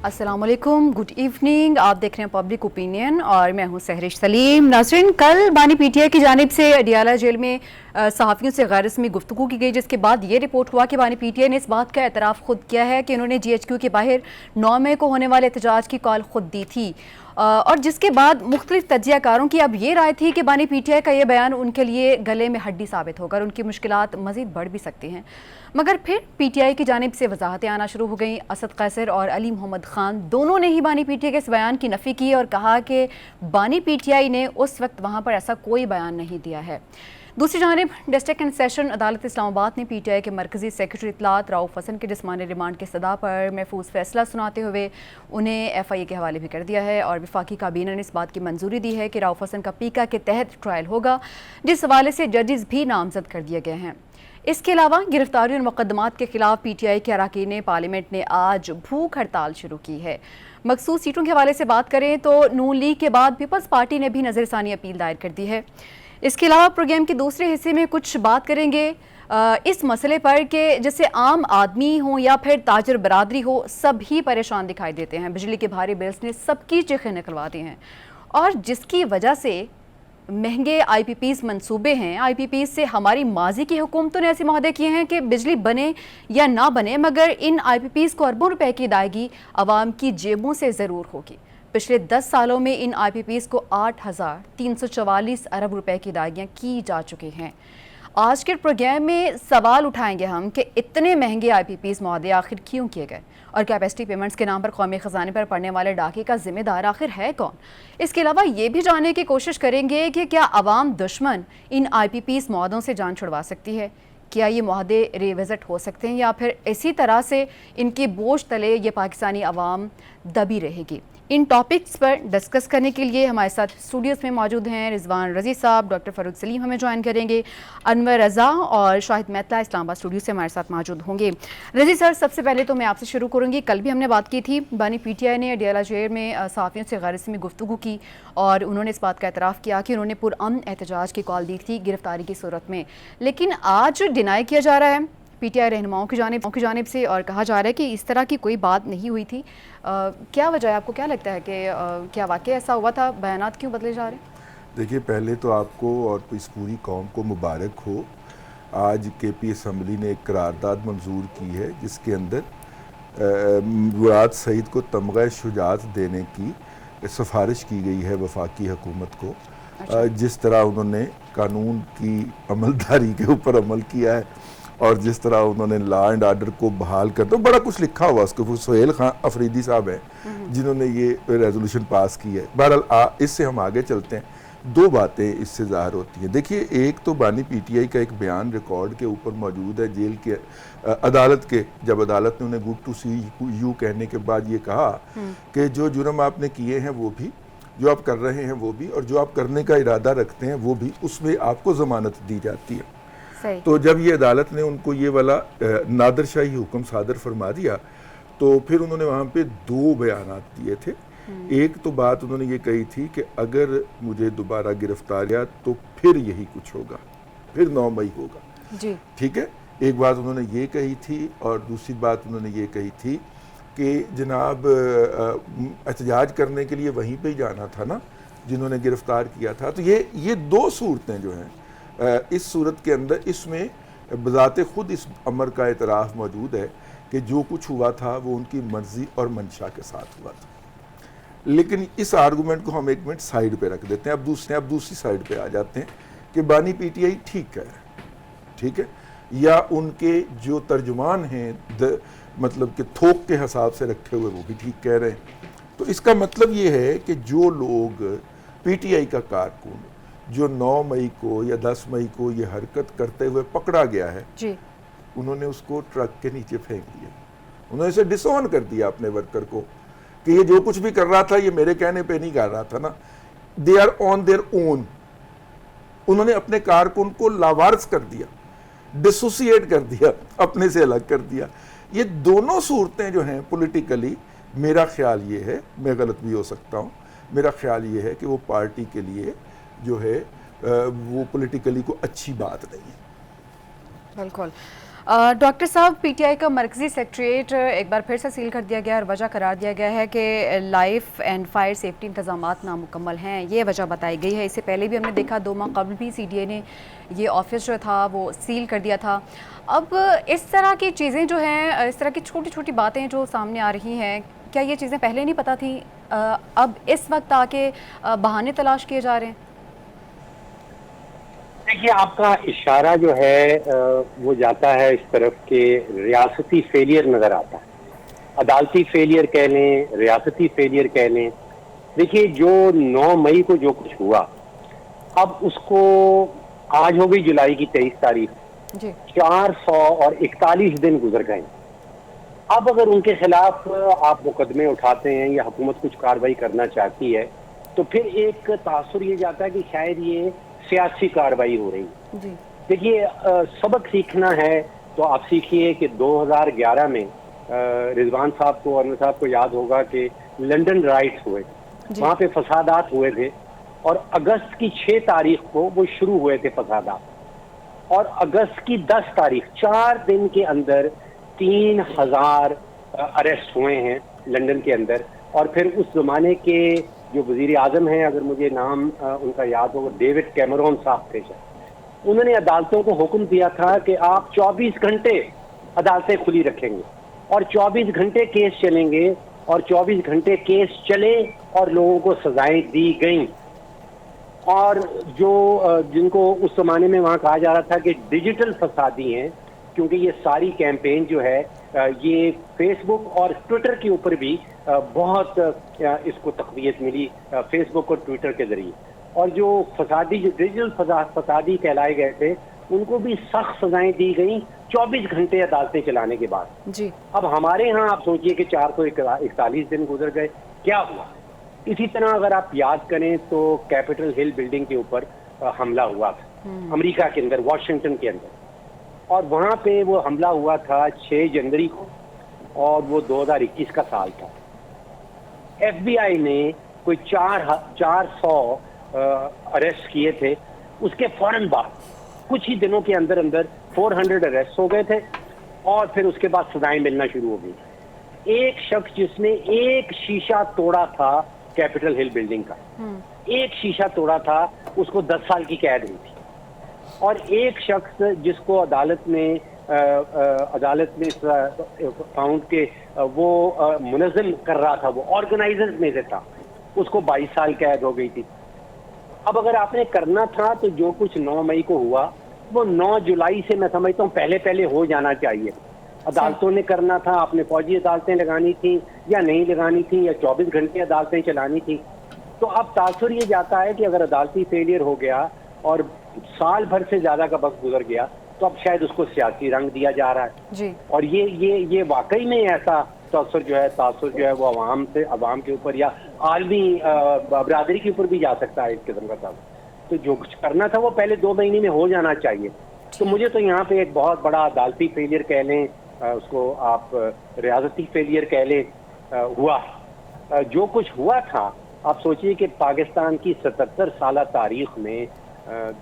अस्सलाम वालेकुम, good evening. आप देख रहे हैं पब्लिक ओपिनियन और मैं हूं सहरिश सलीम। नाज़रीन, कल बानी पीटीआई की जानिब से अडियाला जेल में सहाफ़ियों से गैर रस्मी गुफ्तगू की गई, जिसके बाद ये रिपोर्ट हुआ कि बानी पीटीआई ने इस बात का एतराफ़ खुद किया है कि उन्होंने GHQ के बाहर 9 मई को होने वाले एहतजाज की कॉल खुद दी थी, और जिसके बाद मुख्तलिफ तज्ज़ियाकारों की अब ये राय थी कि बानी पीटीआई का ये बयान उनके लिए गले में हड्डी साबित होकर उनकी मुश्किलात मज़ीद बढ़ भी सकती हैं। मगर फिर पीटीआई की जानिब से वजाहतें आना शुरू हो गईं। असद कैसर और अली मोहम्मद खान दोनों ने ही बानी पीटीआई के इस बयान की नफ़ी की और कहा कि बानी पीटीआई ने उस वक्त वहाँ पर ऐसा कोई बयान नहीं दिया है। दूसरी जानिब डिस्ट्रिक्ट एंड सेशन अदालत इस्लामाबाद ने पीटीआई के मरकज़ी सेक्रेटरी इत्तलात राउफ हसन के जिस्मानी रिमांड की सदा पर महफूज फैसला सुनाते हुए उन्हें FIA के हवाले भी कर दिया है, और वफाकी काबीना ने इस बात की मंजूरी दी है कि राउफ हसन का पीका के तहत ट्रायल होगा, जिस हवाले से जजेस भी नामजद कर दिए गए हैं। इसके अलावा गिरफ्तारी और मुकदमात के खिलाफ पीटीआई के अरकान पार्लियामेंट ने आज भूख हड़ताल शुरू की है। मखसूस सीटों के हवाले से बात करें तो नून लीग के बाद पीपल्स पार्टी ने भी नज़रसानी अपील दायर कर दी है। इसके अलावा प्रोग्राम के दूसरे हिस्से में कुछ बात करेंगे इस मसले पर कि जैसे आम आदमी हो या फिर ताजर बरादरी हो, सभी परेशान दिखाई देते हैं। बिजली के भारी बिल्स ने सबकी चीखें निकलवा दी हैं, और जिसकी वजह से महंगे IPPs मंसूबे हैं। IPPs से हमारी माजी की हुकूमतों ने ऐसे मुआहदे किए हैं कि बिजली बने या ना बने, मगर इन IPPs को अरबों रुपए की अदायगी आवाम की जेबों से ज़रूर होगी। पिछले 10 सालों में इन IPPs को 8,344 अरब रुपए की अदायगियाँ की जा चुकी हैं। आज के प्रोग्राम में सवाल उठाएंगे हम कि इतने महंगे IPPs मुआहदे आखिर क्यों किए गए, और कैपेसिटी पेमेंट्स के नाम पर कौमी ख़जाने पर पड़ने वाले डाके का जिम्मेदार आखिर है कौन। इसके अलावा ये भी जानने की कोशिश करेंगे कि क्या अवाम दुश्मन इन IPPs मुआहदों से जान छुड़वा सकती है, क्या ये मुआहदे रिविज़िट हो सकते हैं, या फिर इसी तरह से इनके बोझ तले ये पाकिस्तानी अवाम दबी रहेगी। इन टॉपिक्स पर डिस्कस करने के लिए हमारे साथ स्टूडियोज़ में मौजूद हैं रिजवान रज़ी साहब, डॉक्टर फ़ारूक सलीम हमें ज्वाइन करेंगे, अनवर रज़ा और शाहिद मेहता इस्लामाबाद स्टूडियो से हमारे साथ मौजूद होंगे। रज़ी सर, सबसे पहले तो मैं आपसे शुरू करूँगी। कल भी हमने बात की थी, बानी पीटीआई ने अडियाला जेल में सहाफ़ियों से गैर रस्मी गुफ्तगू की और उन्होंने इस बात का एतराफ़ किया कि उन्होंने पुरअमन एहतजाज की कॉल दी थी गिरफ्तारी की सूरत में, लेकिन आज डिनाई किया जा रहा है पीटीआई रहनुमाओं की जानिब से, और कहा जा रहा है कि इस तरह की कोई बात नहीं हुई थी। क्या वजह है, आपको क्या लगता है कि क्या वाकई ऐसा हुआ था, बयानात क्यों बदले जा रहे हैं? देखिए, पहले तो आपको और इस पूरी कौम को मुबारक हो। आज KP असम्बली ने एक करारदाद मंजूर की है जिसके अंदर मुराद सईद को तमगा शुजात देने की सिफारिश की गई है वफाकी हुकूमत को। अच्छा। जिस तरह उन्होंने कानून की अमलदारी के ऊपर अमल किया है और जिस तरह उन्होंने लॉ एंड आर्डर को बहाल कर, तो बड़ा कुछ लिखा हुआ उसके ऊपर। सोहेल खान अफरीदी साहब हैं जिन्होंने ये रेजोल्यूशन पास की है। बहरहाल इससे हम आगे चलते हैं। दो बातें इससे ज़ाहिर होती हैं। देखिए, एक तो बानी पीटीआई का एक बयान रिकॉर्ड के ऊपर मौजूद है जेल के अदालत के, जब अदालत ने उन्हें गुड टू सी यू कहने के बाद ये कहा कि जो जुर्म आपने किए हैं वो भी, जो आप कर रहे हैं वो भी, और जो आप करने का इरादा रखते हैं वो भी, उसमें आपको ज़मानत दी जाती है। तो जब ये अदालत ने उनको ये वाला नादरशाही हुक्म सादर फरमा दिया, तो फिर उन्होंने वहाँ पे दो बयानात दिए थे। एक तो बात उन्होंने ये कही थी कि अगर मुझे दोबारा गिरफ्तार किया तो फिर यही कुछ होगा, फिर 9 मई होगा जी। ठीक है, एक बात उन्होंने ये कही थी, और दूसरी बात उन्होंने ये कही थी कि जनाब एहतजाज करने के लिए वहीं पे ही जाना था ना जिन्होंने गिरफ्तार किया था। तो ये दो सूरतें जो हैं इस सूरत के अंदर, इसमें बज़ाते खुद इस अमर का एतराफ़ मौजूद है कि जो कुछ हुआ था वो उनकी मर्ज़ी और मंशा के साथ हुआ था। लेकिन इस आर्गूमेंट को हम एक मिनट साइड पे रख देते हैं। अब दूसरी साइड पे आ जाते हैं कि बानी पीटीआई ठीक कह रहे हैं, ठीक है, या उनके जो तर्जुमान हैं मतलब कि थोक के हिसाब से रखे हुए वो भी ठीक कह रहे हैं। तो इसका मतलब ये है कि जो लोग पीटीआई का कारकुन जो 9 मई को या 10 मई को ये हरकत करते हुए पकड़ा गया है जी, उन्होंने उसको ट्रक के नीचे फेंक दिया, उन्होंने इसे डिसऑन कर दिया अपने वर्कर को कि ये जो कुछ भी कर रहा था ये मेरे कहने पे नहीं कर रहा था ना, they are on their own. उन्होंने अपने कारकुन को लावारिस कर दिया, डिसोसिएट कर दिया, अपने से अलग कर दिया। ये दोनों सूरतें जो हैं पॉलिटिकली, मेरा ख्याल ये है, मैं गलत भी हो सकता हूँ, मेरा ख्याल ये है कि वो पार्टी के लिए जो है वो पॉलिटिकली को अच्छी बात नहीं है। बिल्कुल। डॉक्टर साहब, पीटीआई का मरकजी सेक्रेटरीट एक बार फिर से सील कर दिया गया और वजह करार दिया गया है कि लाइफ एंड फायर सेफ्टी इंतजामात नामुकम्मल हैं, ये वजह बताई गई है। इससे पहले भी हमने देखा 2 माह कबल भी सीडीए ने ये ऑफिस जो था वो सील कर दिया था। अब इस तरह की चीज़ें जो हैं, इस तरह की छोटी छोटी बातें जो सामने आ रही हैं, क्या ये चीज़ें पहले नहीं पता थी, अब इस वक्त आके बहाने तलाश किए जा रहे हैं? देखिए, आपका इशारा जो है वो जाता है इस तरफ के रियासती फेलियर नज़र आता है। अदालती फेलियर कह लें, रियासती फेलियर कह लें। देखिए, जो 9 मई को जो कुछ हुआ, अब उसको आज हो गई जुलाई की 23 तारीख, 441 दिन गुजर गए। अब अगर उनके खिलाफ आप मुकदमे उठाते हैं या हुकूमत कुछ कार्रवाई करना चाहती है, तो फिर एक तासुर ये जाता है कि शायद ये सियासी कार्रवाई हो रही है। देखिए, सबक सीखना है तो आप सीखिए कि 2011 में रिजवान साहब को, अनवर साहब को याद होगा कि लंदन राइट्स हुए, वहाँ पे फसादात हुए थे और अगस्त की 6 तारीख को वो शुरू हुए थे फसादात, और अगस्त की 10 तारीख 4 दिन के अंदर 3000 अरेस्ट हुए हैं लंदन के अंदर। और फिर उस जमाने के जो वजीर आजम हैं, अगर मुझे नाम उनका याद हो, डेविड कैमरॉन साहब थे, उन्होंने अदालतों को हुक्म दिया था कि आप 24 घंटे अदालतें खुली रखेंगे और 24 घंटे केस चलेंगे, और 24 घंटे केस चले और लोगों को सजाएं दी गई। और जो जिनको उस जमाने में वहाँ कहा जा रहा था कि डिजिटल फसादी हैं, क्योंकि ये सारी कैंपेन जो है ये फेसबुक और ट्विटर के ऊपर भी बहुत इसको तक़वियत मिली, फेसबुक और ट्विटर के जरिए। और जो फसादी, जो डिजिटल फसादी कहलाए गए थे, उनको भी सख्त सजाएं दी गई 24 घंटे अदालतें चलाने के बाद जी। अब हमारे यहाँ आप सोचिए कि 441 दिन गुजर गए, क्या हुआ? इसी तरह अगर आप याद करें तो कैपिटल हिल बिल्डिंग के ऊपर हमला हुआ था अमेरिका के अंदर, वॉशिंगटन के अंदर, और वहाँ पे वो हमला हुआ था 6 जनवरी को, और वो 2021 का साल था। FBI ने कोई 400 अरेस्ट किए थे। उसके फौरन बाद कुछ ही दिनों के अंदर अंदर 400 अरेस्ट हो गए थे, और फिर उसके बाद सजाएं मिलना शुरू हो गई। एक शख्स जिसने एक शीशा तोड़ा था कैपिटल हिल बिल्डिंग का, एक शीशा तोड़ा था, उसको 10 साल की कैद हुई थी। और एक शख्स जिसको अदालत में फाउंड के वो मुनज़्ज़म कर रहा था, वो ऑर्गेनाइजर्स में से था, उसको 22 साल कैद हो गई थी। अब अगर आपने करना था तो जो कुछ 9 मई को हुआ वो 9 जुलाई से मैं समझता हूँ पहले पहले हो जाना चाहिए। अदालतों ने करना था, आपने फौजी अदालतें लगानी थी या नहीं लगानी थी, या 24 घंटे अदालतें चलानी थी। तो अब तासुर ये जाता है कि अगर अदालती फेलियर हो गया और साल भर से ज्यादा का वक्त गुजर गया, तो अब शायद उसको सियासी रंग दिया जा रहा है जी। और ये वाकई में ऐसा तासुर जो है वो अवाम के ऊपर या आलमी बरादरी के ऊपर भी जा सकता है इस किस्म का तासुर। तो जो कुछ करना था वो पहले 2 महीने में हो जाना चाहिए। तो मुझे तो यहाँ पे एक बहुत बड़ा अदालती फेलियर कह लें, उसको आप रियासती फेलियर कह लें, हुआ। जो कुछ हुआ था, आप सोचिए कि पाकिस्तान की 77 साल तारीख में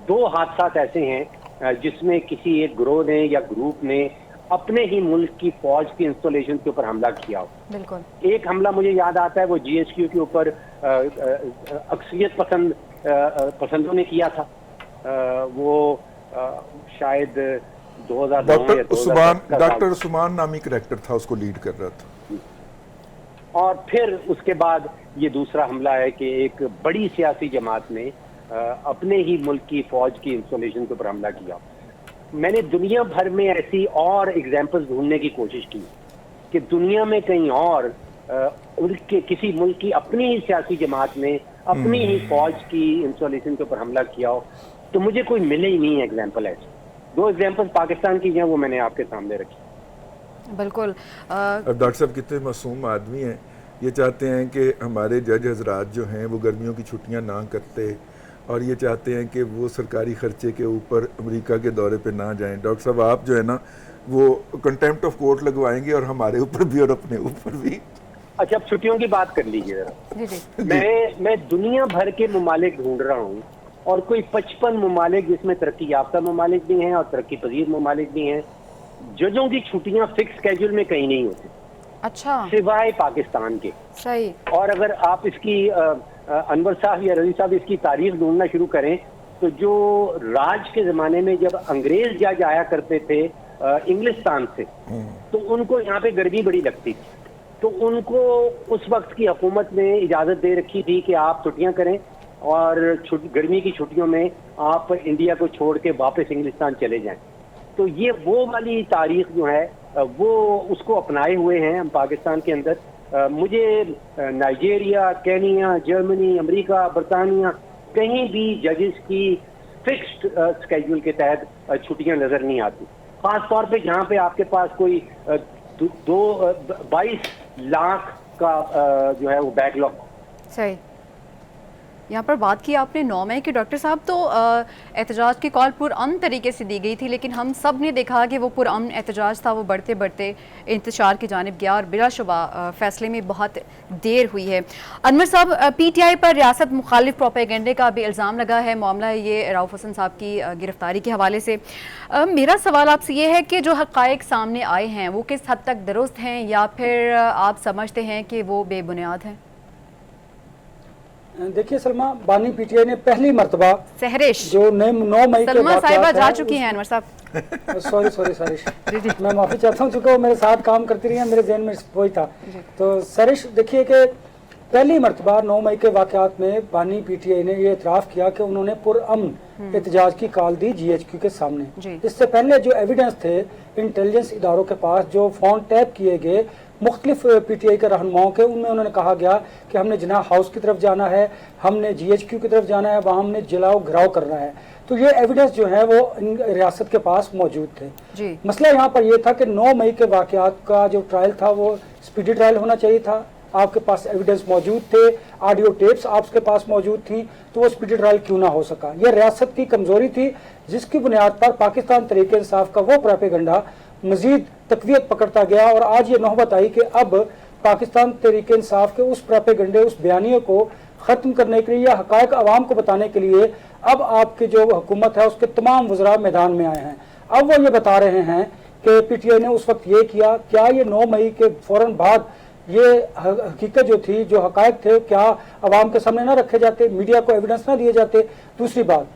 2 हादसात ऐसे हैं जिसमें किसी एक गिरोह ने या ग्रुप ने अपने ही मुल्क की फौज की इंस्टॉलेशन के ऊपर हमला किया हो। बिल्कुल। एक हमला मुझे याद आता है, वो GHQ के ऊपर अक्सरियत पसंदों ने किया था। वो शायद 2009 डॉक्टर उस्मान नामी करेक्टर था, उसको लीड कर रहा था। और फिर उसके बाद ये दूसरा हमला है कि एक बड़ी सियासी जमात ने अपने ही मुल्क की फौज की इंस्टॉलेशन के ऊपर हमला किया। मैंने दुनिया भर में ऐसी और एग्जाम्पल्स ढूंढने की कोशिश की कि दुनिया में कहीं और किसी मुल्क की अपनी ही सियासी जमात ने अपनी ही फौज की इंस्टॉलेशन के ऊपर हमला किया हो, तो मुझे कोई मिले ही नहीं एग्जाम्पल ऐसे। 2 एग्जाम्पल्स पाकिस्तान की हैं, वो मैंने आपके सामने रखी। बिल्कुल। अब डॉक्टर साहब कितने मासूम आदमी हैं, ये चाहते हैं कि हमारे जज हजरात जो हैं वो गर्मियों की छुट्टियां ना करते, और ये चाहते हैं कि वो सरकारी खर्चे के ऊपर अमेरिका के दौरे पे ना जाएं। डॉक्टर साहब, आप जो है ना वो कंटेम्प्ट ऑफ कोर्ट लगवाएंगे, और हमारे ऊपर भी और अपने ऊपर भी। अच्छा, अब छुट्टियों की बात कर लीजिए जरा। मैं दुनिया भर के ममालिक ढूंढ रहा हूँ, और कोई 55 ममालिक जिसमें तरक्की याफ्ता ममालिक भी हैं और तरक्की पजीर ममालिक भी हैं, जजों की छुट्टियां फिक्स स्केड्यूल में कहीं नहीं होती अच्छा सिवाय पाकिस्तान के। सही और अगर आप इसकी अनवर साहब या रजी साहब इसकी तारीख ढूंढना शुरू करें तो जो राज के ज़माने में जब अंग्रेज जज आया करते थे इंग्लिस्तान से, तो उनको यहाँ पे गर्मी बड़ी लगती थी, तो उनको उस वक्त की हुकूमत ने इजाज़त दे रखी थी कि आप छुट्टियां करें और गर्मी की छुट्टियों में आप इंडिया को छोड़ के वापस इंग्लिस्तान चले जाएं। तो ये वो वाली तारीख जो है वो उसको अपनाए हुए हैं हम पाकिस्तान के अंदर। मुझे नाइजीरिया, केनिया, जर्मनी, अमेरिका, बरतानिया कहीं भी जजेस की फिक्स्ड स्केड्यूल के तहत छुट्टियां नजर नहीं आती। खास तौर पे जहाँ पे आपके पास कोई 22 लाख का जो है वो बैकलॉग। सही। यहाँ पर बात की आपने 9 मई की डॉक्टर साहब, तो एहतजाज की कॉल पुरअमन तरीके से दी गई थी, लेकिन हम सब ने देखा कि वो पुरअमन एहतजाज था वो बढ़ते बढ़ते इंतशार की जानिब गया और बिलाशुबा फैसले में बहुत देर हुई है। अनवर साहब, PTI पर रियासत मुखालिफ प्रोपेगेंडे का भी इल्ज़ाम लगा है, मामला है ये रऊफ़ हसन साहब की गिरफ्तारी के हवाले से। मेरा सवाल आपसे ये है कि जो हक़ाइक़ सामने आए हैं वो किस हद तक दुरुस्त हैं या फिर आप समझते हैं कि वो बेबुनियाद हैं? देखिए सलमा, बानी PTI ने पहली मरतबा सहरिश जो 9 मई के सलमा साहिबा वाक़यात जा हैं, चुकी हैं अनवर साहब। सॉरी मैं माफ़ी चाहता हूँ, चूँकि वो मेरे साथ काम करती रही है, मेरे जहन में वही था। तो सरिश देखिए कि पहली मरतबा 9 मई के वाक़यात में बानी PTI ने ये इतराफ़ किया कि उन्होंने पुरअमन एहतजाज की कॉल दी GHQ के सामने। इससे पहले जो एविडेंस थे इंटेलिजेंस इदारों के पास, जो फ़ोन टैप किए गए मुख्तलिफ PTI के रहनुमाओं के, उनमें उन्होंने कहा गया कि हमने जिनाह हाउस की तरफ जाना है, हमने GHQ की तरफ जाना है, वहाँ हमने जलाओ घिराव करना है। तो ये एविडेंस जो है वो रियासत के पास मौजूद थे जी। मसला यहाँ पर यह था कि 9 मई के वाक़यात का जो ट्रायल था वो स्पीडी ट्रायल होना चाहिए था। आपके पास एविडेंस मौजूद थे, ऑडियो टेप्स आपके पास मौजूद थी, तो वो स्पीडी ट्रायल क्यों ना हो सका? ये रियासत की कमजोरी थी, जिसकी बुनियाद पर पाकिस्तान तरीके इंसाफ का वो प्रोपेगेंडा मजीद तकवीत पकड़ता गया और आज ये नौबत आई कि अब पाकिस्तान तरीके इंसाफ के उस प्रोपेगेंडे, उस बयानियों को ख़त्म करने के लिए या हक़ाइक़ आवाम को बताने के लिए अब आपकी जो हुकूमत है उसके तमाम वज़रा मैदान में आए हैं। अब वो ये बता रहे हैं कि PTI ने उस वक्त ये किया, क्या ये 9 मई के फ़ौरन बाद ये हकीकत जो थी, जो हक़ाइक़ थे, क्या आवाम के सामने ना रखे जाते, मीडिया को एविडेंस ना दिए जाते? दूसरी बात,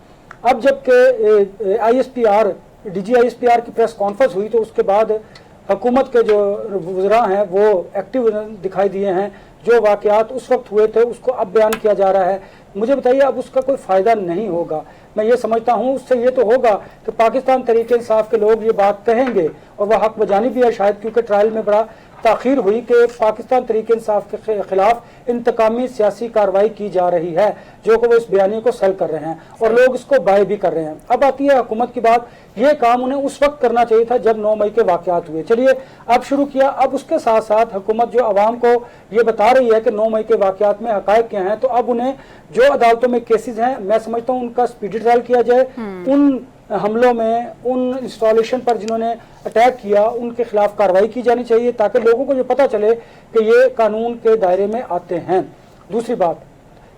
अब जबकि ISPR DG ISPR की प्रेस कॉन्फ्रेंस हुई तो उसके बाद हुकूमत के जो वज़रा हैं वो एक्टिव दिखाई दिए हैं। जो वाक़यात उस वक्त हुए थे उसको अब बयान किया जा रहा है। मुझे बताइए, अब उसका कोई फ़ायदा नहीं होगा। मैं ये समझता हूँ उससे ये तो होगा कि पाकिस्तान तरीके इंसाफ के लोग ये बात कहेंगे और वह हक बजानी भी है शायद, क्योंकि ट्रायल में बड़ा ताख़ीर हुई कि पाकिस्तान तरीके इंसाफ के खिलाफ इंतकामी सियासी कार्रवाई की जा रही है, जो कि वो इस बयानी को सेल कर रहे हैं और लोग इसको बाय भी कर रहे हैं। अब आती है हुकूमत की बात, ये काम उन्हें उस वक्त करना चाहिए था जब 9 मई के वाक़यात हुए। चलिए अब शुरू किया। अब उसके साथ साथ हुकूमत जो आवाम को ये बता रही है कि 9 मई के वाक़यात में हक़ाइक़ क्या हैं, तो अब उन्हें जो अदालतों में केसेस हैं, मैं समझता हूँ उनका स्पीडी ट्रायल किया जाए। उन हमलों में, उन इंस्टॉलेशन पर जिन्होंने अटैक किया, उनके खिलाफ कार्रवाई की जानी चाहिए ताकि लोगों को ये पता चले कि ये कानून के दायरे में आते हैं। दूसरी बात,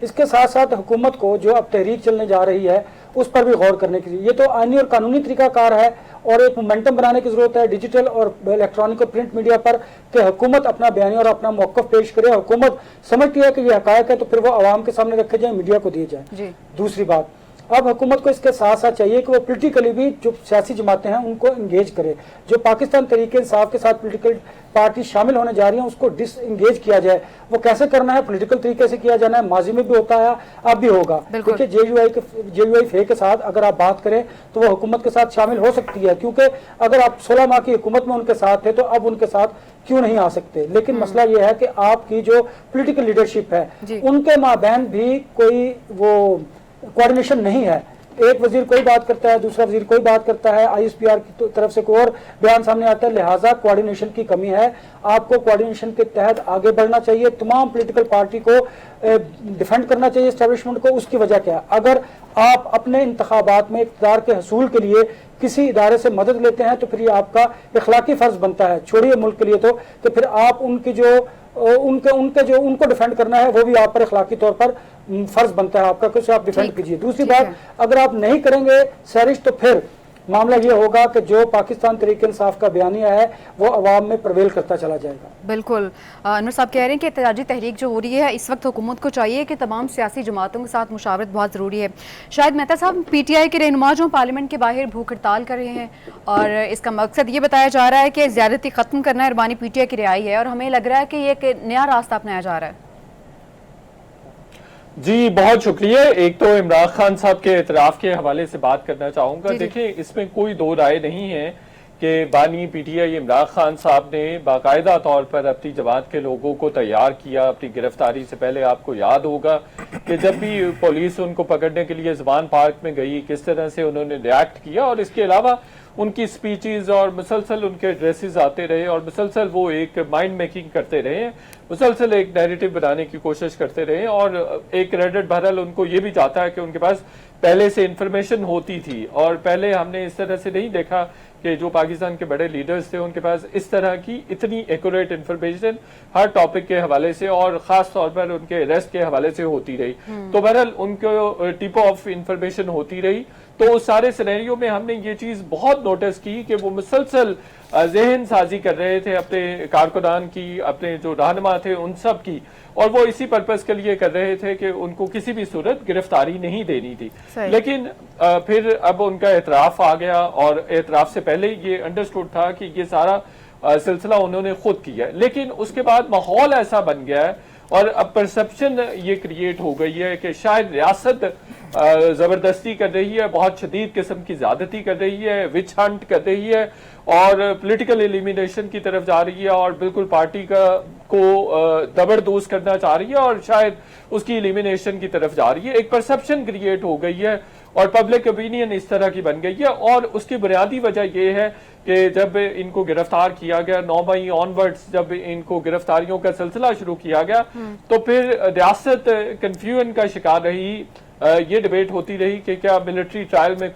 इसके साथ साथ हुकूमत को जो अब तहरीक चलने जा रही है उस पर भी गौर करने की, ये तो आईनी और कानूनी तरीकाकार है और एक मोमेंटम बनाने की जरूरत है डिजिटल और इलेक्ट्रॉनिक और प्रिंट मीडिया पर कि हुकूमत अपना बयान और अपना मौक़िफ़ पेश करे। हुकूमत समझती है कि ये हक़ाइक़ है तो फिर वो आवाम के सामने रखे जाए, मीडिया को दिए जाए। दूसरी बात, अब हुकूमत को इसके साथ साथ चाहिए कि वो पोलिटिकली भी जो सियासी जमातें हैं उनको इंगेज करे। जो पाकिस्तान तरीके इंसाफ के साथ पोलिटिकल पार्टी शामिल होने जा रही हैं उसको डिसएंगेज किया जाए। वो कैसे करना है? पॉलिटिकल तरीके से किया जाना है, माजी में भी होता है, अब भी होगा। देखिए JUI के साथ अगर आप बात करें तो वो हुकूमत के साथ शामिल हो सकती है, क्योंकि अगर आप 16 माह की हुकूमत में उनके साथ थे तो अब उनके साथ क्यों नहीं आ सकते? लेकिन मसला ये है कि आपकी जो पोलिटिकल लीडरशिप है उनके माबैन भी कोई वो कोऑर्डिनेशन नहीं है। एक वजीर कोई बात करता है, दूसरा वजीर कोई बात करता है, ISPR की तरफ से कोई और बयान सामने आता है, लिहाजा कोऑर्डिनेशन की कमी है। आपको कोऑर्डिनेशन के तहत आगे बढ़ना चाहिए, तमाम पॉलिटिकल पार्टी को डिफेंड करना चाहिए एस्टेब्लिशमेंट को। उसकी वजह क्या है? अगर आप अपने इंतखाबात में इक़्तिदार के हसूल के लिए किसी इदारे से मदद लेते हैं तो फिर ये आपका इखलाकी फ़र्ज बनता है, छोड़िए मुल्क के लिए तो फिर आप उनकी जो उनको डिफेंड करना है वो भी आप पर इखलाकी तौर पर फर्ज बनता है आपका, कुछ आप डिफेंड कीजिए। दूसरी बात, अगर आप नहीं करेंगे सैरिश तो फिर मामला ये होगा कि जो पाकिस्तान तहरीक इंसाफ का बयानिया है वो अवाम में प्रवेल करता चला जाएगा। बिल्कुल, अनवर साहब कह रहे हैं कि एहतजाजी तहरीक जो हो रही है इस वक्त हुकूमत को चाहिए कि तमाम सियासी जमातों के साथ मुशावरत बहुत ज़रूरी है। शायद मेहता साहब, PTI के रहनुमा जो पार्लियामेंट के बाहर भूख हड़ताल कर रहे हैं और इसका मकसद ये बताया जा रहा है कि ज़्यादती ख़त्म करना अरबानी PTI की रिहाई है, और हमें लग रहा है कि ये एक नया रास्ता अपनाया जा रहा है। जी बहुत शुक्रिया। एक तो इमरान खान साहब के एतराफ़ के हवाले से बात करना चाहूँगा। देखिए, इसमें कोई दो राय नहीं है कि बानी PTI इमरान खान साहब ने बाकायदा तौर पर अपनी जमात के लोगों को तैयार किया। अपनी गिरफ्तारी से पहले आपको याद होगा कि जब भी पुलिस उनको पकड़ने के लिए ज़मान पार्क में गई, किस तरह से उन्होंने रिएक्ट किया, और इसके अलावा उनकी स्पीचेस और मुसलसल उनके ड्रेसेस आते रहे और मुसलसल वो एक माइंड मेकिंग करते रहे, मुसलसल एक नैरेटिव बनाने की कोशिश करते रहे। और एक रेडिट बहरहाल उनको ये भी चाहता है कि उनके पास पहले से इंफॉर्मेशन होती थी, और पहले हमने इस तरह से नहीं देखा कि जो पाकिस्तान के बड़े लीडर्स थे उनके पास इस तरह की इतनी एक्यूरेट इंफॉर्मेशन हर टॉपिक के हवाले से और ख़ास तौर पर उनके अरेस्ट के हवाले से होती रही। तो बहरहाल उनको टिप ऑफ इंफॉर्मेशन होती रही। तो उस सारे सिनेरियो में हमने ये चीज़ बहुत नोटिस की कि वो मुसलसल जहन साजी कर रहे थे अपने कारकुनान की, अपने जो रहनुमा थे उन सब की, और वो इसी पर्पस के लिए कर रहे थे कि उनको किसी भी सूरत गिरफ्तारी नहीं देनी थी। लेकिन फिर अब उनका एतराफ़ आ गया, और एतराफ़ से पहले ये अंडरस्टूड था कि ये सारा सिलसिला उन्होंने खुद किया। लेकिन उसके बाद माहौल ऐसा बन गया है और अब परसेप्शन ये क्रिएट हो गई है कि शायद रियासत ज़बरदस्ती कर रही है, बहुत शदीद किस्म की ज़्यादती कर रही है, विच हंट कर रही है और पॉलिटिकल एलिमिनेशन की तरफ जा रही है, और बिल्कुल पार्टी को दबरदोज करना चाह रही है और शायद उसकी एलिमिनेशन की तरफ जा रही है। एक परसेप्शन क्रिएट हो गई है और पब्लिक ओपिनियन इस तरह की बन गई है। और उसकी बुनियादी वजह यह है कि जब इनको गिरफ्तार किया गया 9 मई ऑनवर्ड्स, जब इनको गिरफ्तारियों का सिलसिला शुरू किया गया, तो फिर रियासत कंफ्यूजन का शिकार रही। ये डिबेट होती रही कि क्या मिलिट्री ट्रायल में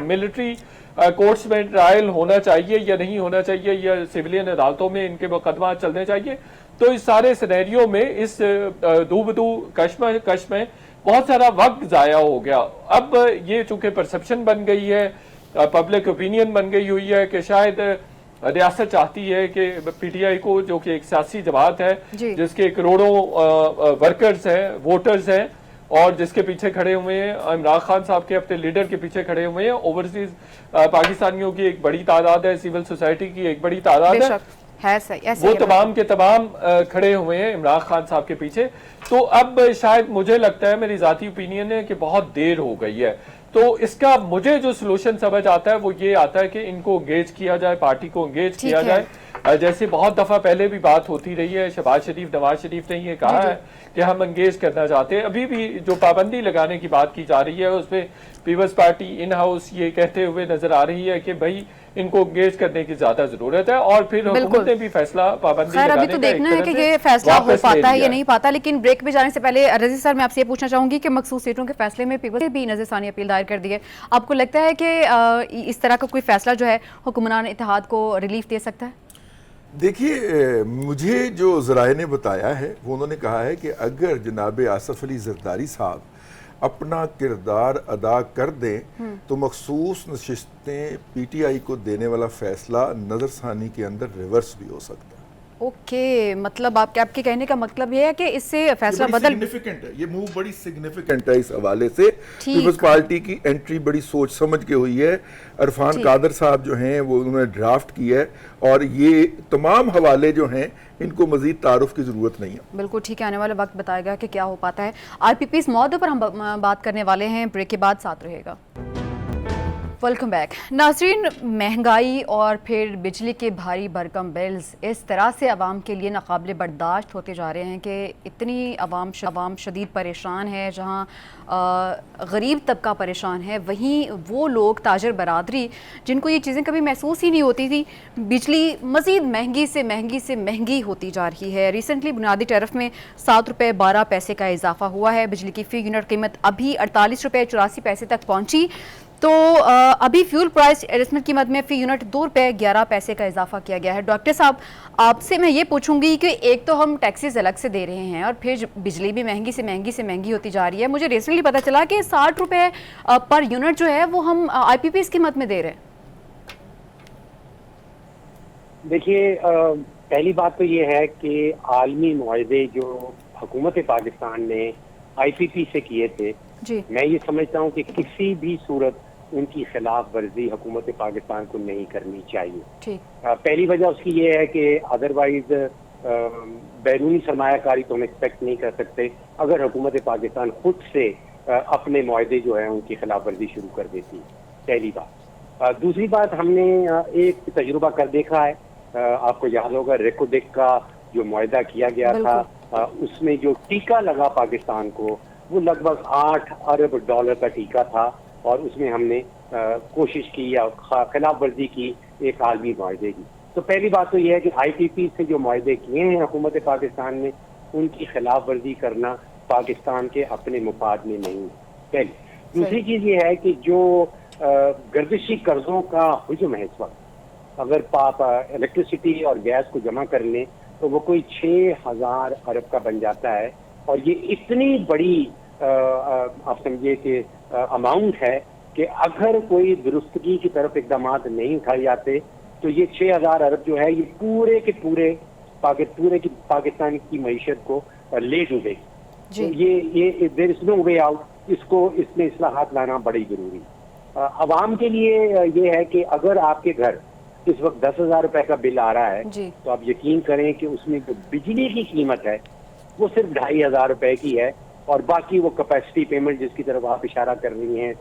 मिलिट्री कोर्ट्स में ट्रायल होना चाहिए या नहीं होना चाहिए, या सिविलियन अदालतों में इनके मुकदमा चलने चाहिए। तो इस सारे सिनेरियो में, इस दूबदू कश्मकश में बहुत सारा वक्त ज़ाया हो गया। अब ये चूंकि परसेप्शन बन गई है, पब्लिक ओपिनियन बन गई हुई है कि शायद रियासत चाहती है कि PTI को, जो कि एक सियासी जमात है जिसके करोड़ों वर्कर्स हैं, वोटर्स हैं, और जिसके पीछे खड़े हुए हैं इमरान खान साहब के अपने लीडर के पीछे खड़े हुए हैं ओवरसीज पाकिस्तानियों की एक बड़ी तादाद है, सिविल सोसाइटी की एक बड़ी तादाद है वो तमाम के तमाम खड़े हुए हैं इमरान खान साहब के पीछे। तो अब शायद मुझे लगता है, मेरी जाती ओपिनियन है कि बहुत देर हो गई है। तो इसका मुझे जो सोल्यूशन समझ आता है वो ये आता है कि इनको एंगेज किया जाए, पार्टी को एंगेज किया जाए। जैसे बहुत दफा पहले भी बात होती रही है, शहबाज शरीफ, नवाज शरीफ ने ये कहा है कि हम एंगेज करना चाहते हैं। अभी भी जो पाबंदी लगाने की बात की जा रही है उसमें पीपल्स पार्टी इन हाउस ये कहते हुए नजर आ रही है कि भाई इनको एंगेज करने की ज्यादा जरूरत है, और फिर हुकूमत ने भी फैसला पाबंदी लगाने का अभी तो देखना है कि ये फैसला हो पाता है या नहीं पाता। लेकिन ब्रेक पे जाने से पहले रजी सर, मैं आपसे ये पूछना चाहूंगी कि मखसूस सीटों के फैसले में पीपल्स ने भी नज़रसानी अपील दायर कर दी है। आपको लगता है कि इस तरह का कोई फैसला जो है हुक्मरान इत्तेहाद को रिलीफ दे सकता है? देखिए, मुझे जो ज़राए ने बताया है वो उन्होंने कहा है कि अगर जनाब आसफ अली जरदारी साहब अपना किरदार अदा कर दें तो मखसूस नशिस्तें PTI को देने वाला फैसला नज़रसानी के अंदर रिवर्स भी हो सकता है। ओके, मतलब आपके कहने का मतलब ये है कि इससे फैसला बदल सिग्निफिकेंट है, ये मूव बड़ी सिग्निफिकेंट है। इस हवाले से पीपल्स पार्टी की एंट्री बड़ी सोच समझ के हुई है। इरफान कादर साहब जो हैं वो उन्होंने ड्राफ्ट किया है, और ये तमाम हवाले जो हैं इनको मजीद तारुफ की जरूरत नहीं है। बिल्कुल ठीक है, आने वाला वक्त बताएगा कि क्या हो पाता है। RPP इस मौके पर हम बात करने वाले हैं, ब्रेक के बाद साथ रहेगा। वेलकम बैक नाज़रीन। महंगाई और फिर बिजली के भारी भरकम बिल्स इस तरह से आवाम के लिए नाकाबिल बर्दाश्त होते जा रहे हैं कि इतनी आवाम शदीद परेशान है। जहां गरीब तबका परेशान है, वहीं वो लोग ताजर बरादरी जिनको ये चीज़ें कभी महसूस ही नहीं होती थी, बिजली मज़ीद महंगी से महंगी होती जा रही है। रिसेंटली बुनियादी टैरिफ में 7 रुपये 12 पैसे का इजाफा हुआ है। बिजली की फ़ी यूनिट कीमत अभी 48 रुपये 84 पैसे तक पहुँची। تو ابھی فیول پرائس ایڈجسٹمنٹ قیمت میں فی یونٹ 2 روپے 11 پیسے کا اضافہ کیا گیا ہے. ڈاکٹر صاحب آپ سے میں یہ پوچھوں گی کہ ایک تو ہم ٹیکسیز الگ سے دے رہے ہیں اور پھر بجلی بھی مہنگی سے مہنگی ہوتی جا رہی ہے. مجھے ریسنٹلی پتہ چلا کہ 60 روپے پر یونٹ جو ہے وہ ہم آئی پی پی اس قیمت میں دے رہے ہیں. دیکھیے پہلی بات تو یہ ہے کہ عالمی معاہدے جو حکومت پاکستان نے آئی پی پی سے کیے تھے جی میں یہ سمجھتا ہوں کہ کسی بھی صورت ان کی خلاف ورزی حکومت پاکستان کو نہیں کرنی چاہیے. ٹھیک پہلی وجہ اس کی یہ ہے کہ ادروائز بیرونی سرمایہ کاری تو ہم ایکسپیکٹ نہیں کر سکتے اگر حکومت پاکستان خود سے اپنے معاہدے جو ہیں ان کی خلاف ورزی شروع کر دیتی. پہلی بات. دوسری بات ہم نے ایک تجربہ کر دیکھا ہے, آپ کو یاد ہوگا ریکوڈیک کا جو معاہدہ کیا گیا تھا اس میں جو ٹیکہ لگا پاکستان کو وہ لگ بھگ 8 ارب ڈالر کا ٹیکہ تھا اور اس میں ہم نے کوشش کی یا خلاف ورزی کی ایک عالمی معاہدے کی. تو پہلی بات تو یہ ہے کہ آئی پی پی سے جو معاہدے کیے ہیں حکومت پاکستان نے ان کی خلاف ورزی کرنا پاکستان کے اپنے مفاد میں نہیں. پہلی. دوسری چیز یہ ہے کہ جو گردشی قرضوں کا حجم ہے اس وقت اگر الیکٹریسٹی اور گیس کو جمع کر لیں تو وہ کوئی 6000 ارب کا بن جاتا ہے اور یہ اتنی بڑی آپ سمجھے کہ اماؤنٹ ہے کہ اگر کوئی درستگی کی طرف اقدامات نہیں اٹھائے جاتے تو یہ 6000 ارب جو ہے یہ پورے کے پورے پاکستان کی معیشت کو لے ڈوبے گی. یہ دیر از نو وے آؤٹ. اس میں اصلاحات لانا بڑی ضروری. عوام کے لیے یہ ہے کہ اگر آپ کے گھر اس وقت 10,000 روپے کا بل آ رہا ہے تو آپ یقین کریں کہ اس میں جو بجلی کی قیمت ہے وہ صرف 2,500 روپے کی ہے اور باقی وہ کیپیسٹی پیمنٹ جس کی طرف آپ اشارہ کر رہی ہیں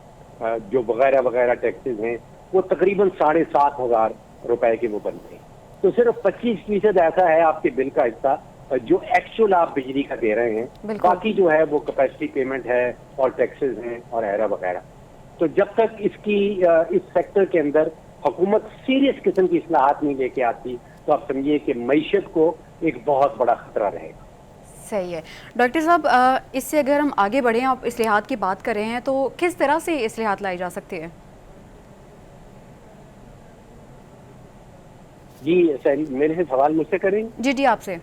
جو وغیرہ وغیرہ ٹیکسز ہیں وہ تقریباً 7,500 روپے کے وہ بنتے ہیں. تو صرف 25% ایسا ہے آپ کے بل کا حصہ جو ایکچوئل آپ بجلی کا دے رہے ہیں, باقی جو ہے وہ کیپیسٹی پیمنٹ ہے اور ٹیکسز ہیں اور ایرا وغیرہ. تو جب تک اس سیکٹر کے اندر حکومت سیریس قسم کی اصلاحات نہیں لے کے آتی تو آپ سمجھیے کہ معیشت کو ایک بہت بڑا خطرہ رہے گا. صحیح ہے. ڈاکٹر صاحب اس سے اگر ہم آگے بڑھیں, آپ اصلاحات کی بات کر رہے ہیں تو کس طرح سے اصلاحات لائی جا سکتی ہیں؟ جی میرے سے سوال مجھ سے کریں. جی آپ سے.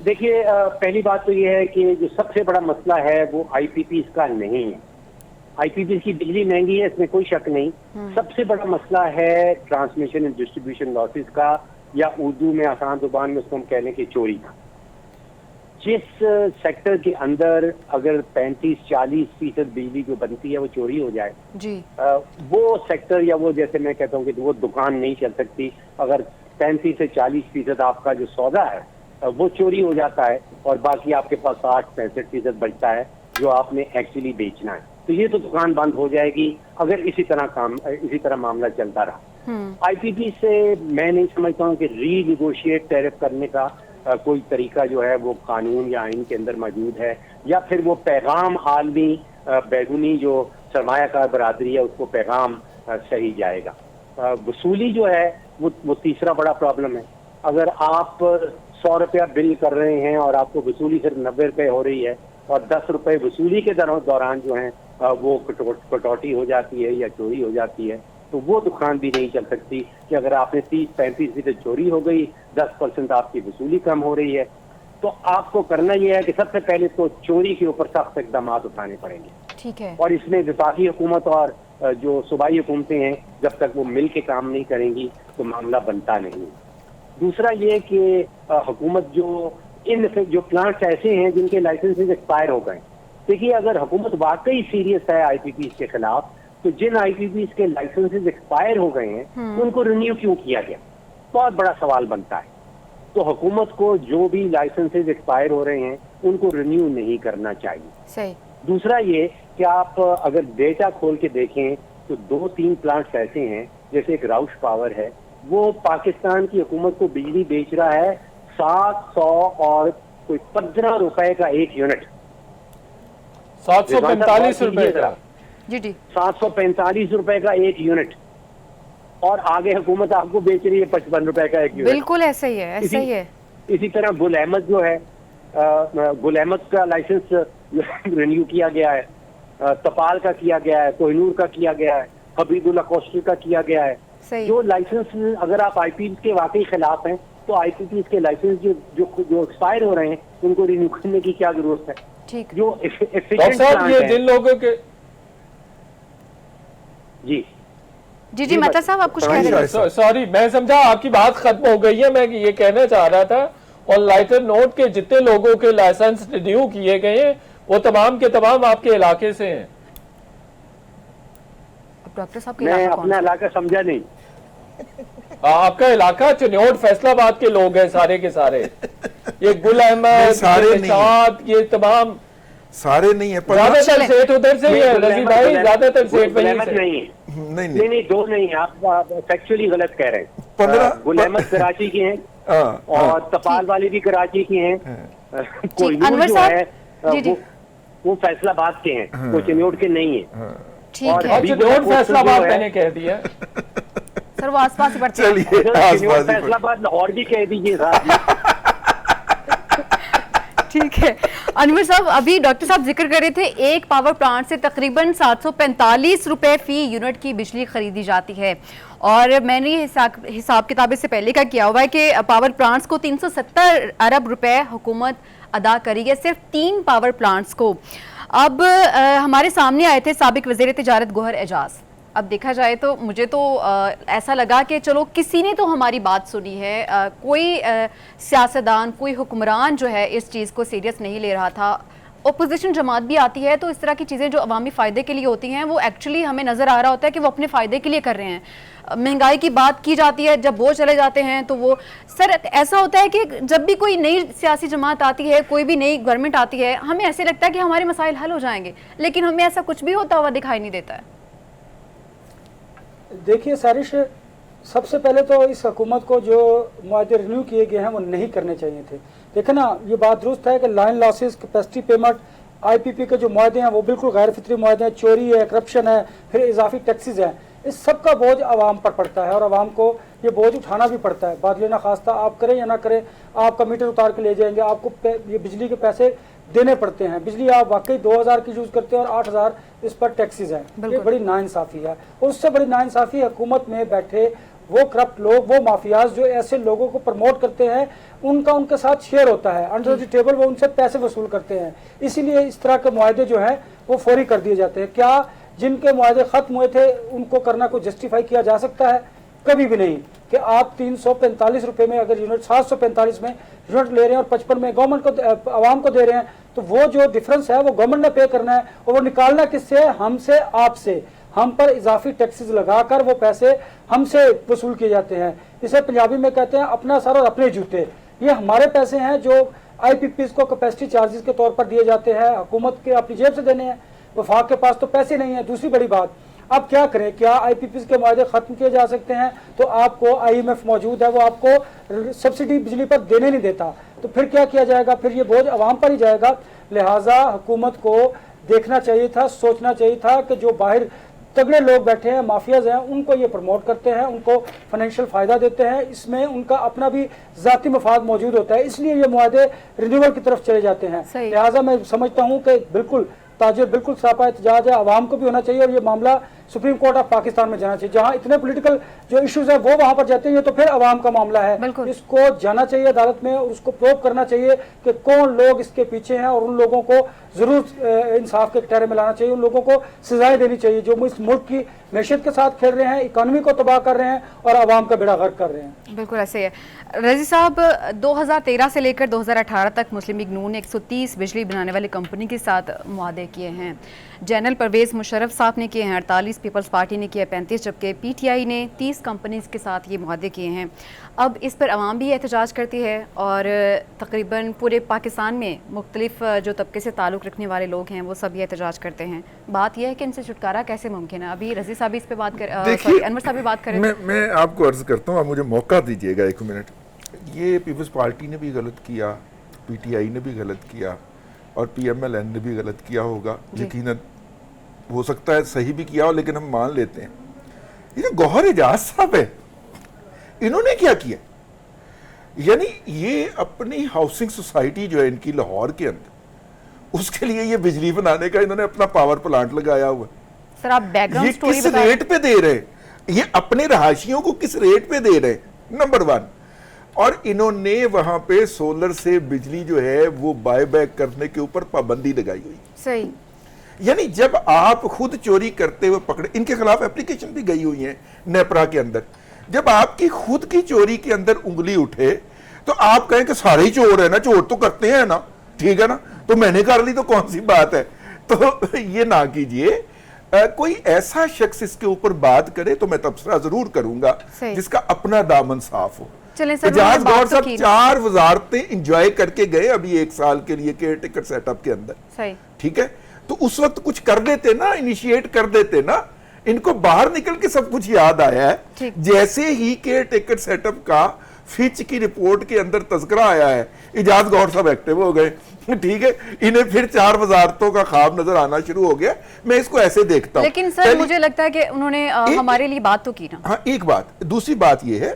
دیکھیے پہلی بات تو یہ ہے کہ جو سب سے بڑا مسئلہ ہے وہ آئی پی پی کا نہیں ہے. آئی پی پی کی بجلی مہنگی ہے اس میں کوئی شک نہیں. سب سے بڑا مسئلہ ہے ٹرانسمیشن اینڈ ڈسٹریبیوشن لاسز کا یا اردو میں آسان زبان میں اس کو ہم کہنے کی چوری کا. جس سیکٹر کے اندر اگر 35-40% بجلی جو بنتی ہے وہ چوری ہو جائے وہ سیکٹر یا وہ جیسے میں کہتا ہوں کہ وہ دکان نہیں چل سکتی. اگر 35 سے 40% آپ کا جو سودا ہے وہ چوری ہو جاتا ہے اور باقی آپ کے پاس 60-65% بچتا ہے جو آپ نے ایکچولی بیچنا ہے تو یہ تو دکان بند ہو جائے گی اگر اسی طرح معاملہ چلتا رہا. آئی پی پی سے میں نہیں سمجھتا ہوں کہ ری نیگوشیٹ ٹیرف کرنے کا کوئی طریقہ جو ہے وہ قانون یا آئین کے اندر موجود ہے یا پھر وہ پیغام عالمی بیرونی جو سرمایہ کار برادری ہے اس کو پیغام صحیح جائے گا. وصولی جو ہے وہ تیسرا بڑا پرابلم ہے. اگر آپ 100 روپیہ بل کر رہے ہیں اور آپ کو وصولی صرف 90 روپے ہو رہی ہے اور 10 روپے وصولی کے دوران جو ہیں وہ کٹوتی ہو جاتی ہے یا چوری ہو جاتی ہے تو وہ دکان بھی نہیں چل سکتی کہ اگر آپ نے 30-35% چوری ہو گئی 10% آپ کی وصولی کم ہو رہی ہے. تو آپ کو کرنا یہ ہے کہ سب سے پہلے تو چوری کے اوپر سخت اقدامات اٹھانے پڑیں گے. ٹھیک ہے. اور اس میں وفاقی حکومت اور جو صوبائی حکومتیں ہیں جب تک وہ مل کے کام نہیں کریں گی تو معاملہ بنتا نہیں. دوسرا یہ کہ حکومت جو پلانٹس ایسے ہیں جن کے لائسنسز ایکسپائر ہو گئے. دیکھیے اگر حکومت واقعی سیریس ہے آئی پی پی کے خلاف تو جن آئی پی پی کے لائسنسز ایکسپائر ہو گئے ہیں ان کو رینیو کیوں کیا گیا بہت بڑا سوال بنتا ہے. تو حکومت کو جو بھی لائسنسز ایکسپائر ہو رہے ہیں ان کو رینیو نہیں کرنا چاہیے. صحیح. دوسرا یہ کہ آپ اگر ڈیٹا کھول کے دیکھیں تو 2-3 پلانٹس ایسے ہیں جیسے ایک راؤش پاور ہے وہ پاکستان کی حکومت کو بجلی بیچ رہا ہے 700 اور کوئی 15 روپے کا ایک یونٹ. 745 روپے کا. جی 745 روپے کا ایک یونٹ اور آگے حکومت آپ کو بیچ رہی ہے 55 روپے کا ایک یونٹ. بالکل ایسا ہی ہے. اسی طرح گل احمد جو ہے گل احمد کا لائسنس رینیو کیا گیا ہے तपाल का किया गया है, कोहिनूर का किया गया है, हबीबुल्ला कोस्टल का किया गया है। सही। जो लाइसेंस, अगर आप आईपीपी के वाकई खिलाफ हैं तो आईपीपी के लाइसेंस जो एक्सपायर हो रहे हैं उनको रिन्यू करने की क्या जरूरत है? ठीक। जो डॉक्टर एफिशिएंट साहब ये जिन लोगों के जी जी मतलब साहब आप कुछ कह रहे थे? सॉरी, मैं समझा आपकी बात खत्म हो गई है। मैं ये कहना चाह रहा था, और लाइटर नोट के जितने लोगों के लाइसेंस रिन्यू किए गए हैं वो तमाम के तमाम आपके इलाके से हैं। डॉक्टर साहब के मैं इलाका कौन अपना सा? इलाका समझा नहीं। आपका इलाका चिन्योट फैसलाबाद के लोग हैं सारे के सारे। ये गुल नहीं, अहमद, सारे नहीं। निशात, ये तमाम सारे नहीं है, ज्यादातर सेठ उधर से ही है रजी भाई, ज्यादातर सेठ वहीं गुल अहमद से। नहीं है। नहीं नहीं नहीं, दो नहीं, आप फैक्चुअली गलत कह रहे हैं। 15 गुल अहमद कराची के हैं हाँ, और तपाल वाले भी कराची के हैं। कोहिनूर अनवर जो साहब, है जी, जी। वो फैसलाबाद के हैं, वो चिन्योट के नहीं है। ठीक और है अभी चिन्योट जो है- फैसलाबाद मैंने कह दिया। सर, वो आसपास ही पड़ते हैं। चलिए चिन्योट आसपास ही फैसलाबाद लाहौर भी कह दीजिए साहब। ठीक है अनवर साहब, अभी डॉक्टर साहब जिक्र कर रहे थे एक पावर प्लांट से तकरीबन 745 रुपए फी यूनिट की बिजली खरीदी जाती है, और मैंने ये हिसाब किताब से पहले का किया हुआ है कि पावर प्लांट्स को 370 अरब रुपए हुकूमत अदा करी है सिर्फ 3 पावर प्लांट्स को। अब हमारे सामने आए थे साबिक वज़ीर तिजारत गौहर एजाज। अब देखा जाए तो मुझे तो ऐसा लगा कि चलो किसी ने तो हमारी बात सुनी है, कोई सियासतदान, कोई हुक्मरान जो है इस चीज़ को सीरियस नहीं ले रहा था। अपोजिशन जमात भी आती है तो इस तरह की चीज़ें जो अवामी फ़ायदे के लिए होती हैं वो एक्चुअली हमें नज़र आ रहा होता है कि वो अपने फ़ायदे के लिए कर रहे हैं। महंगाई की बात की जाती है, जब वो चले जाते हैं तो वो सर ऐसा होता है कि जब भी कोई नई सियासी जमात आती है, कोई भी नई गवर्नमेंट आती है, हमें ऐसे लगता है कि हमारे मसाइल हल हो जाएंगे, लेकिन हमें ऐसा कुछ भी होता हुआ दिखाई नहीं देता है। देखिए सारिश, सबसे पहले तो इस हुकूमत को जो मुआहदे रिन्यू किए गए हैं वो नहीं करने चाहिए थे। देखिए ना, ये बात दुरुस्त है कि line losses, capacity payment, IPP के जो मुआहदे हैं वो बिल्कुल गैर फितरी मुआहदे हैं, चोरी है, करप्शन है, फिर इजाफी टैक्सेस हैं। इस सब का बोझ आवाम पर पड़ता है और आवाम को ये बोझ उठाना भी पड़ता है। बात लेना खास्ता आप करें या ना करें, आपका मीटर उतार के ले जाएंगे, आपको ये बिजली के पैसे देने पड़ते हैं। बिजली आप वाकई 2000 की यूज़ करते हैं और 8000 इस पर टैक्सेस हैं। ये बड़ी नाइंसाफ़ी है। और उससे बड़ी नाइंसाफ़ी हुकूमत में बैठे वो करप्ट लोग, वो माफियाज जो ऐसे लोगों को प्रमोट करते हैं, उनका उनके साथ शेयर होता है अंडर द टेबल, वो उनसे पैसे वसूल करते हैं। इसीलिए इस तरह के मुआहदे जो हैं वो फौरी कर दिए जाते हैं। क्या जिनके मुआहदे ख़त्म हुए थे उनको करना को जस्टिफाई किया जा सकता है? कभी भी नहीं। कि आप 345 रुपये में अगर यूनिट 745 में यूनिट ले रहे हैं और 55 में गवर्नमेंट को, आवाम को दे रहे हैं, तो वो जो डिफरेंस है वो गवर्नमेंट ने पे करना है, और वो निकालना किससे है? हमसे, आपसे। हम पर इजाफी टैक्सेस लगाकर वो पैसे हमसे वसूल किए जाते हैं। इसे पंजाबी में कहते हैं अपना सर और अपने जूते। ये हमारे पैसे हैं जो आईपीपीज को कैपेसिटी चार्जेस के तौर पर दिए जाते हैं, हुकूमत के अपनी जेब से देने हैं। वफाक के पास तो पैसे नहीं है। दूसरी बड़ी बात, अब क्या करें? क्या आईपीपीज के मुआहदे खत्म किए जा सकते हैं? तो आपको आईएमएफ मौजूद है, वो आपको सब्सिडी बिजली पर देने नहीं देता, तो फिर क्या किया जाएगा? फिर ये बोझ आवाम पर ही जाएगा। लिहाजा हुकूमत को देखना चाहिए था, सोचना चाहिए था कि जो बाहर तगड़े लोग बैठे हैं, माफियाज हैं, उनको ये प्रमोट करते हैं, उनको फाइनेंशियल फ़ायदा देते हैं, इसमें उनका अपना भी ज़ाती मफाद मौजूद होता है, इसलिए ये मुआहदे रिन्यूअल की तरफ चले जाते हैं। लिहाजा मैं समझता हूँ कि बिल्कुल ताजिर, बिल्कुल सरापा एहतजाज है, आवाम को भी होना चाहिए, और ये मामला सुप्रीम कोर्ट ऑफ पाकिस्तान में जाना चाहिए। जहाँ इतने पॉलिटिकल जो इश्यूज है वो वहाँ पर जाते हैं, तो फिर आवाम का मामला है, इसको जाना चाहिए अदालत में, और उसको प्रूव करना चाहिए कि कौन लोग इसके पीछे हैं, और उन लोगों को जरूर इंसाफ के कटहरे में लाना चाहिए, उन लोगों को सजाएं देनी चाहिए जो इस मुल्क की मैशियत के साथ खेल रहे हैं, इकानमी को तबाह कर रहे हैं और आवाम का बेड़ा गर्क कर रहे हैं। बिल्कुल ऐसे है। रजी साहब, 2013 से लेकर 2018 तक मुस्लिम लीग नून ने 130 बिजली बनाने वाली कंपनी के साथ मुआहदे किए हैं। जनरल परवेज़ मुशर्रफ साहब ने किए हैं 48, पीपल्स पार्टी ने किया 35, जबकि पीटीआई ने 30 कंपनीज़ के साथ ये मुआहदे किए हैं। अब इस पर आवाम भी एहतजाज करती है, और तकरीबन पूरे पाकिस्तान में मुख्तलिफ जो तबके से ताल्लुक़ रखने वाले लोग हैं वो सभी एहतजाज करते हैं। बात यह है कि इनसे छुटकारा कैसे मुमकिन है? अभी रजी साहब इस पर बात कर, अनवर साहब भी बात करें। मैं आपको अर्ज़ करता हूँ, आप मुझे मौका दीजिएगा 1 मिनट। ये पीपल्स पार्टी ने भी गलत किया, पीटीआई ने भी गलत किया, और पीएमएलएन ने भी गलत किया होगा, यकीनन हो सकता है सही भी किया हो, लेकिन हम मान लेते हैं। ये जो गौहर एजाज साहब है, इन्होंने क्या किया? यानी ये अपनी हाउसिंग सोसाइटी जो है इनकी लाहौर के अंदर, اس کے لیے یہ بجلی بنانے کا انہوں نے اپنا پاور پلانٹ لگایا ہوا ہے. سر آپ بیک گراؤنڈ یہ سٹوری کس بتائیں. ریٹ پہ دے رہے ہیں, یہ اپنے رہائشیوں کو کس ریٹ پہ دے رہے ہیں, نمبر 1. اور انہوں نے وہاں پہ سولر سے بجلی جو ہے وہ بائی بیک کرنے کے اوپر پابندی لگائی ہوئی. صحیح. یعنی جب آپ خود چوری کرتے ہوئے پکڑے, ان کے خلاف اپلیکیشن بھی گئی ہوئی ہیں نیپرا کے اندر, جب آپ کی خود کی چوری کے اندر انگلی اٹھے تو آپ کہیں کہ سارے ہی چور ہیں نا, چور تو کرتے ہیں نا, ٹھیک ہے نا, تو میں نے کر لی تو کون سی بات ہے. تو یہ نہ کیجئے. کوئی ایسا شخص اس کے اوپر بات کرے تو میں تبصرہ ضرور کروں گا جس کا اپنا دامن صاف ہو. اعجاز گوہر صاحب 4 وزارتیں انجوائے کر کے گئے ابھی 1 سال کے لیے کیئر ٹیکر سیٹ اپ کے اندر, ٹھیک ہے, تو اس وقت کچھ کر دیتے نا, انیشیٹ کر دیتے نا. ان کو باہر نکل کے سب کچھ یاد آیا ہے. جیسے ہی کیئر ٹیکر سیٹ اپ کا فچ کی رپورٹ کے اندر تذکرہ آیا ہے, اعجاز گوہر صاحب ایکٹیو ہو گئے, ٹھیک ہے, انہیں پھر 4 وزارتوں کا خواب نظر آنا شروع ہو گیا. میں اس کو ایسے دیکھتا ہوں. لیکن سر مجھے لگتا ہے کہ انہوں نے ہمارے لیے بات تو کی نا. ہاں, ایک بات. دوسری بات یہ ہے,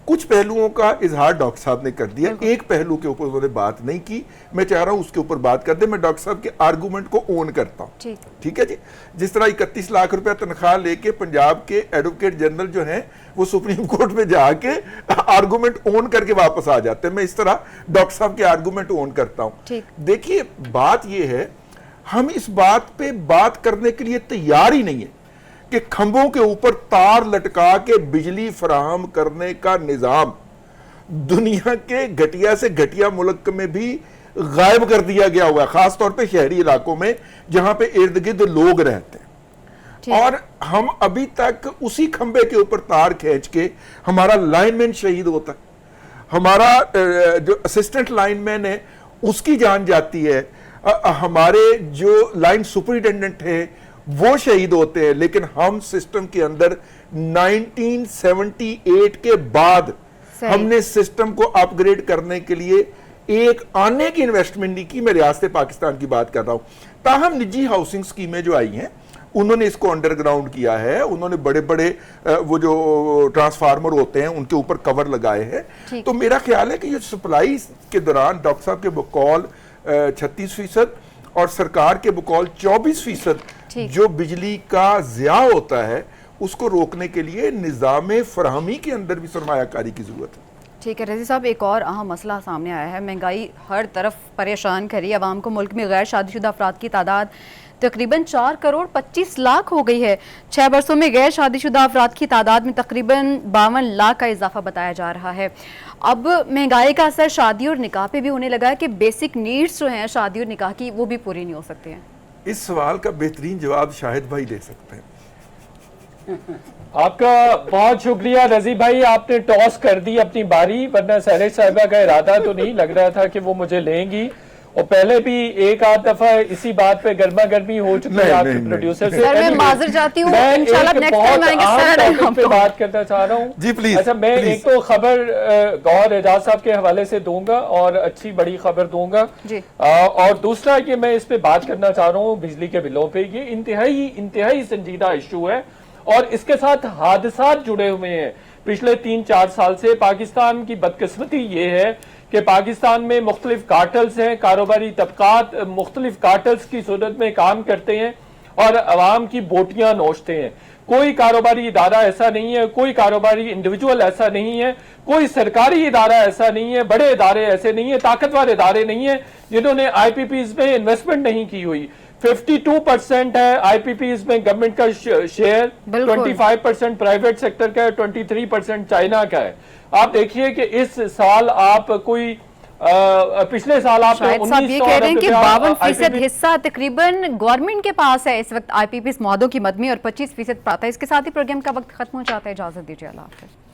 کچھ پہلوؤں کا اظہار ڈاکٹر صاحب نے کر دیا, ایک پہلو کے اوپر انہوں نے بات نہیں کی. میں چاہ رہا ہوں اس کے اوپر بات کر دیں. میں ڈاکٹر صاحب کے آرگومنٹ کو اون کرتا ہوں, ٹھیک ہے جی. جس طرح 31 لاکھ روپے تنخواہ لے کے پنجاب کے ایڈوکیٹ جنرل جو ہیں وہ سپریم کورٹ میں جا کے آرگومنٹ اون کر کے واپس آ جاتے ہیں, میں اس طرح ڈاکٹر صاحب کے آرگومنٹ اون کرتا ہوں. دیکھیے بات یہ ہے, ہم اس بات پہ بات کرنے کے لیے تیار ہی نہیں ہے کہ کھمبوں کے اوپر تار لٹکا کے بجلی فراہم کرنے کا نظام دنیا کے گھٹیا سے گھٹیا ملک میں بھی غائب کر دیا گیا ہوا ہے, خاص طور پہ شہری علاقوں میں جہاں پہ ارد گرد لوگ رہتے ہیں. اور ہم ابھی تک اسی کھمبے کے اوپر تار کھینچ کے, ہمارا لائن مین شہید ہوتا ہے, ہمارا جو اسسٹنٹ لائن مین ہے اس کی جان جاتی ہے, ہمارے جو لائن سپرنٹینڈنٹ ہیں وہ شہید ہوتے ہیں. لیکن ہم سسٹم کے اندر 1978 کے بعد ہم نے سسٹم کو اپ گریڈ کرنے کے لیے ایک آنے کی انویسٹمنٹ نہیں کی. میں ریاست پاکستان کی بات کر رہا ہوں. تاہم نجی ہاؤسنگ سکیمیں جو آئی ہیں انہوں نے اس کو انڈر گراؤنڈ کیا ہے, انہوں نے بڑے بڑے وہ جو ٹرانسفارمر ہوتے ہیں ان کے اوپر کور لگائے ہیں. تو میرا خیال ہے کہ یہ سپلائی کے دوران ڈاکٹر صاحب کے بقول 36% اور سرکار کے بقول 24% جو بجلی کا ضیاع ہوتا ہے اس کو روکنے کے لیے نظام فراہمی کے اندر بھی سرمایہ کاری کی ضرورت ہے. ٹھیک ہے رضی صاحب, ایک اور اہم مسئلہ سامنے آیا ہے. مہنگائی ہر طرف پریشان کری عوام کو. ملک میں غیر شادی شدہ افراد کی تعداد تقریباً 4 کروڑ 25 لاکھ ہو گئی ہے. 6 برسوں میں غیر شادی شدہ افراد کی تعداد میں تقریباً 52 لاکھ کا اضافہ بتایا جا رہا ہے. اب مہنگائی کا اثر شادی اور نکاح پہ بھی ہونے لگا ہے کہ بیسک نیڈز جو ہیں شادی اور نکاح کی وہ بھی پوری نہیں ہو سکتے ہیں. اس سوال کا بہترین جواب شاہد بھائی دے سکتے ہیں. آپ کا بہت شکریہ رضی بھائی, آپ نے ٹاس کر دی اپنی باری, ورنہ سہرش صاحبہ کا ارادہ تو نہیں لگ رہا تھا کہ وہ مجھے لیں گی. اور پہلے بھی ایک آدھ دفعہ اسی بات پہ گرما گرمی ہو چکی ہے آپ کے پروڈیوسر سے. سر میں معذر چاہتی ہوں, انشاءاللہ نیکسٹ ٹائم آئیں گے. سر ایک ٹاپک پہ بات کرنا چاہ رہا ہوں. جی پلیز. اچھا, میں ایک تو خبر گوہر اعجاز صاحب کے حوالے سے دوں گا اور اچھی بڑی خبر دوں گا, اور دوسرا کہ میں اس پہ بات کرنا چاہ رہا ہوں بجلی کے بلوں پہ. یہ انتہائی سنجیدہ ایشو ہے اور اس کے ساتھ حادثات جڑے ہوئے ہیں پچھلے 3-4 سال سے. پاکستان کی بدقسمتی یہ ہے کہ پاکستان میں مختلف کارٹلز ہیں, کاروباری طبقات مختلف کارٹلز کی صورت میں کام کرتے ہیں اور عوام کی بوٹیاں نوچتے ہیں. کوئی کاروباری ادارہ ایسا نہیں ہے, کوئی کاروباری انڈیویجول ایسا نہیں ہے, کوئی سرکاری ادارہ ایسا نہیں ہے, بڑے ادارے ایسے نہیں ہیں, طاقتور ادارے نہیں ہیں جنہوں نے آئی پی پیز میں انویسٹمنٹ نہیں کی ہوئی. 52% ہے آئی پی پیز میں گورنمنٹ کا شیئر, 25% پرائیویٹ سیکٹر کا ہے, 23% چائنا کا ہے. آپ دیکھیے کہ اس سال آپ کوئی پچھلے سال آپ شاید صاحب یہ کہہ رہے ہیں کہ 52% حصہ تقریباً گورنمنٹ کے پاس ہے اس وقت آئی پی پیز معاہدوں کی مدمی اور 25% پاتا ہے. اس کے ساتھ ہی پروگرام کا وقت ختم ہو جاتا ہے. اجازت دیجیے, اللہ حافظ.